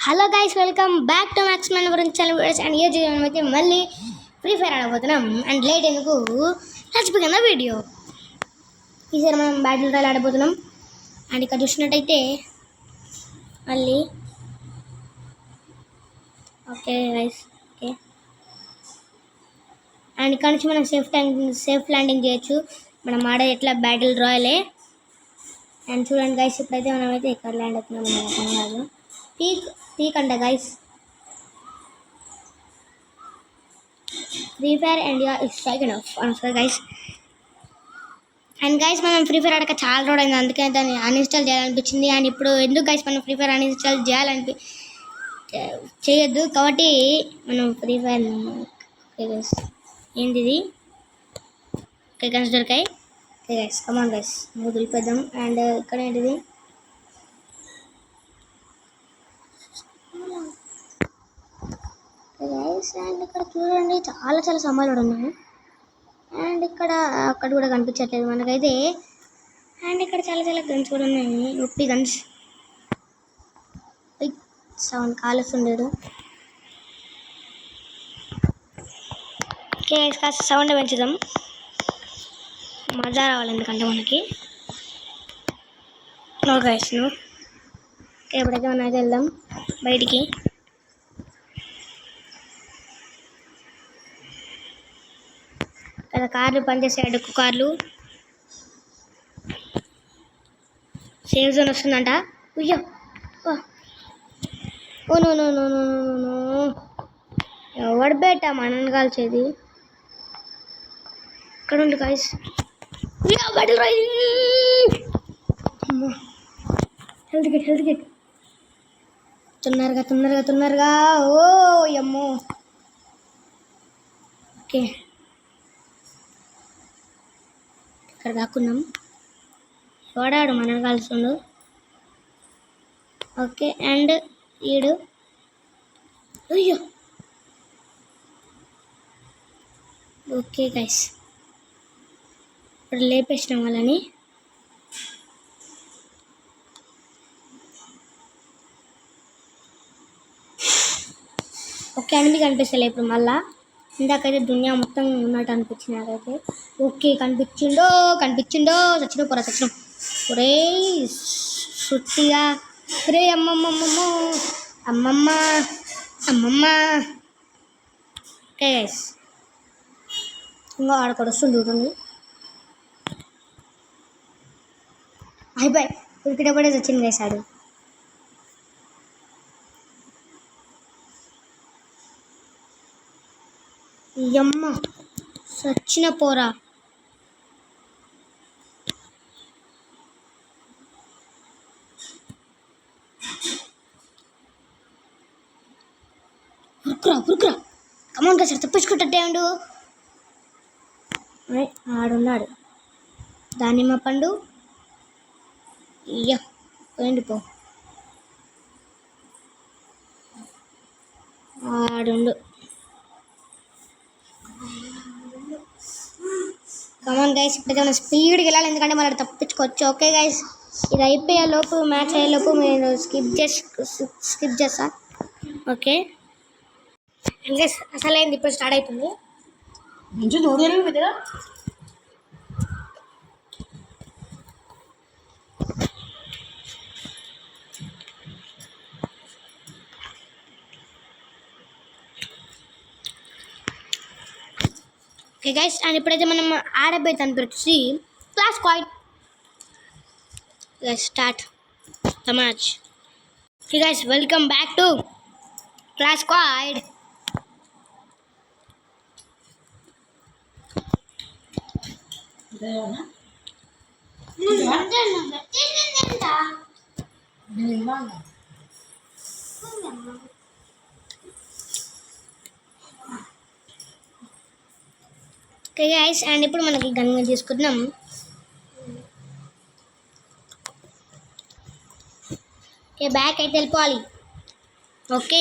Hello guys, welcome back to max man గురించి and ఏ అయితే మళ్ళీ ఫ్రీ ఫైర్ ఆడబోతున్నాం. అండ్ లేట్ ఎందుకు, చచ్చిపోయిందా వీడియో. ఈసారి మనం బ్యాటిల్ రాయల్ ఆడబోతున్నాం. అండ్ ఇక్కడ చూసినట్టయితే మళ్ళీ ఓకే గైస్, ఓకే. అండ్ ఇక్కడ నుంచి మనం సేఫ్ ల్యాండింగ్ చేయొచ్చు. మనం ఆడే ఎట్లా బ్యాటిల్ రాయలే. అండ్ చూడండి గైస్, ఇప్పుడైతే మనమైతే ఇక్కడ ల్యాండ్ అవుతున్నాం. పీక్ అంట guys, free fire India is second of guys. And guys, మనం ఫ్రీ ఫైర్ ఆడక చాలా రోజు అయింది, అందుకే దాన్ని అన్ఇన్స్టాల్ చేయాలనిపించింది. అండ్ ఇప్పుడు ఎందుకు గైస్ మనం ఫ్రీ ఫైర్ అన్ఇన్స్టాల్ చేయొద్దు కాబట్టి మనం ఫ్రీ ఫైర్ ఏంది ఇది ఓకే గన్స్ దొరికాయి. ఓకే గైస్, కమాన్ గైస్, నువ్వు దులిపేద్దాం. అండ్ ఇక్కడ ఏంటిది, అండ్ ఇక్కడ చూడండి చాలా సామాన్లు ఉన్నాయి. అండ్ అక్కడ కూడా కనిపించట్లేదు మనకైతే. అండ్ ఇక్కడ చాలా గన్స్ కూడా ఉన్నాయి, ఉప్పి గన్స్. సౌండ్ కాలుస్తుండేడు. ఓకే, కాస్త సౌండ్ పెంచుదాం, మజా రావాలి ఎందుకంటే మనకి. No guys, no. ఓకే, ఎప్పుడైతే మనం అయితే వెళ్దాం బయటికి. ఇక్కడ కార్లు పనిచేస్తాయి, అడుక్కు కార్లు. సేఫ్ జోన్ వస్తుందంట. అయ్యో, oh no no no no no, ఎవడు బేట మనని కాల్చేది. ఇక్కడ ఉంది గాయ్స్, హెల్త్ కిట్ తొందరగా. ఓ అమ్మో. ఓకే, ఇక్కడ దాక్కున్నాం. వాడాడు మనని కాల్చుండు. ఓకే, అండ్ ఈడు అయ్యో. ఓకే గైస్, ఇప్పుడు లేపేసినాం వాళ్ళని. ఓకే, అని మీకు అనిపిస్తలే ఇప్పుడు మళ్ళా. ఇందాకైతే దునియా మొత్తం ఉన్నట్టు అనిపించింది నాకైతే. ఓకే, కనిపించిండో చచ్చినో ఒరే సుట్టిగా. రే అమ్మమ్మ. ఓకే గైస్, ఇంకా ఆడకడ వస్తుంది చూడండి. అయిపోయి ఉరికిటప్పుడే వచ్చింది గైస్ ఆడు. యమ్మ సచ్చిన పోరా. ఉరుకురా కమాన్ గైస్, తప్పించుకుంటే ఉండు. ఆడున్నాడు దానిమ్మ పండు. ఇయ్య పోయింది పో, ఆడుండు. కమాన్ గైస్, ఇప్పుడైతే మనం స్పీడ్కి వెళ్ళాలి ఎందుకంటే మనం తప్పించుకోవచ్చు. ఓకే గైస్, ఇది అయిపోయే లోపు, మ్యాచ్ అయ్యే లోపు మీరు స్కిప్ చేస్తా. ఓకే అండ్ గైస్, అసలు అయింది ఇప్పుడు స్టార్ట్ అవుతుంది. ఓకే గైస్, అండ్ ఇప్పుడైతే మనం ఆడబోయేదాన్ని వచ్చి class క్వైడ్. Start the match. Okay guys, welcome back to class క్వైడ్. Okay guys, and ఇప్పుడు మనకి గన్గా తీసుకుంటున్నాం. ఓకే, బ్యాక్ అయితే వెళ్ళిపోవాలి. ఓకే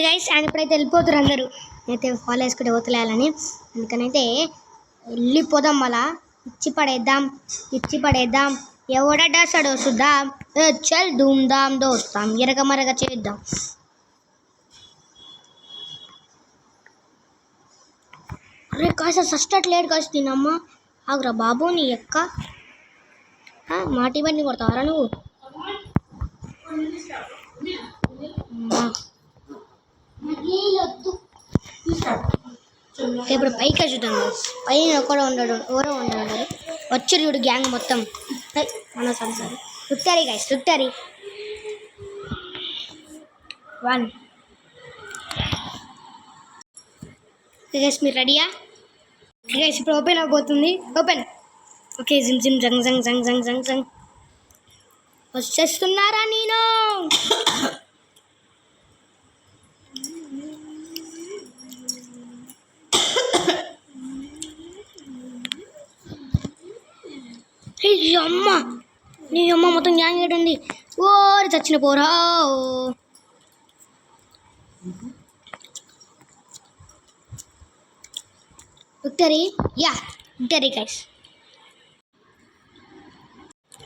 గైస్, అండ్ ఇప్పుడైతే వెళ్ళిపోతారు అందరూ. అయితే ఫాలో వేసుకుంటే వదిలేయాలని, అందుకనైతే వెళ్ళిపోదాం. మళ్ళా ఇచ్చి పడేద్దాం. ఎవడడ్డాస్తాడో చూద్దాం. చల్ ధూమ్ ధామ్ దోస్తాం, ఎరగ మరగ చేద్దాం. అరే కాస్త సస్టట్ లేడు కాస్త తినమ్మా. ఆగురా బాబు నీ యొక్క మాటి బండి కొడతావరా నువ్వు? ఇప్పుడు పైకి చూద్దాం. పైన కూడా ఉండడు, ఎవరో ఉండడు. వచ్చారు చూడు గ్యాంగ్ మొత్తం. మన సరే రుక్తారి గైస్, రుక్తారి 1. గైస్ మీరు రెడీయా? గైస్ ఇప్పుడు ఓపెన్ అవబోతుంది. ఓపెన్. ఓకే జిమ్ జిమ్ జంగ్ జంగ్ జంగ్ జంగ్ జంగ్ జంగ్. వచ్చేస్తున్నారా నేను? అమ్మ నీ అమ్మ మొత్తం గ్యాంగ్ ఏడుంది. ఓరి చచ్చిన పోరా. Victory, yeah victory guys.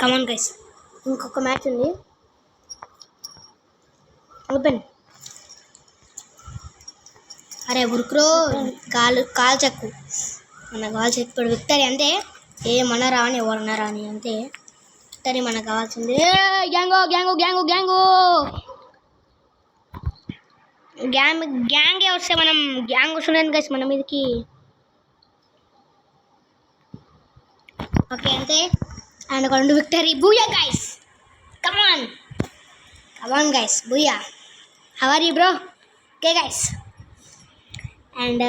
Come on guys, ఇంకొక మ్యాచ్ ఉంది. ఓపెన్. అరే ఉరుకురో, కాలు చెక్కు. మన కాలు చెప్పుడు విక్టరీ అంతే. ఏమన్నా రాని ఎవరన్నా రాని అంతే. విక్టరీ మనకు కావాల్సింది. గ్యాంగో గ్యాంగో గ్యాంగో గ్యాంగో గ్యాంగే వస్తే మనం గ్యాంగ్ వస్తుంది గైస్ మన మీదకి. ఓకే అంతే. అండ్ ఒక 2 victory. Booyah guys, come on come on guys, booyah. How are you bro? Okay guys, and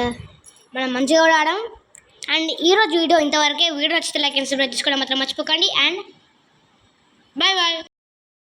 మనం మంచిగా కూడా ఆడాం. అండ్ ఈరోజు వీడియో ఇంతవరకే. వీడియో నచ్చితే లైక్ అండ్ సబ్స్క్రైబ్ చేసుకోవడం మాత్రం మర్చిపోకండి. And bye bye.